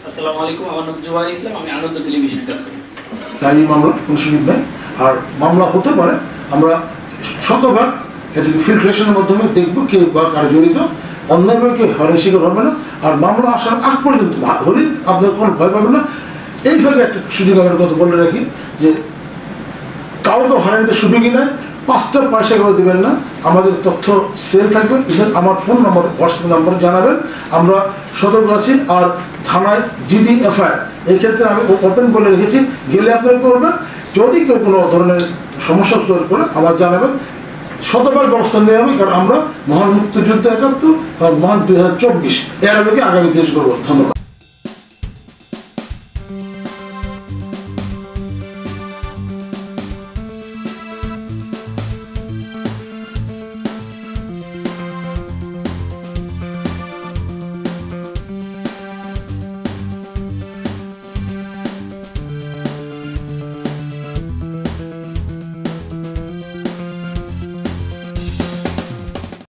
আসসালামু আলাইকুম, আমার নাম জুবাইর ইসলাম, আমি আনন্দ টেলিভিশনে কাজ করি। তাই মামলা কোনো সুযোগ নেই। আর মামলা হতে পারে, আমরা শতভাগ এটাকে ফিল্ট্রেশনের মাধ্যমে দেখবো কে বা কারো জড়িত, অন্যায়ভাবে কেউ হয়রানির শিকার হবে না। আর মামলা আসার আগ পর্যন্ত হলে আপনার কোনো ভয় পাবে না। এইভাবে একটা সুযোগ আমার কথা বলে রাখি যে কাউকে হয়রানিতে সুযোগই নেই, 5টা পয়সা করে দেবেন না। আমাদের তথ্য সেল থাকবে, আমার ফোন নম্বর হোয়াটসঅ্যাপ নম্বরে জানাবেন, আমরা সতর্ক আছি। আর থানায় জিডি এফআইআর এই ক্ষেত্রে আমি ওপেন বলে রেখেছি, গেলে আপনারা করবেন। যদি কেউ কোনো ধরনের সমস্যা তৈরি করে আমার জানাবেন, শতভাগ ব্যবস্থা নেওয়া হবে। কারণ আমরা মহান মুক্তিযুদ্ধ 71 আর মহান 2024 এর আগে আগামী দেশ করবো। ধন্যবাদ।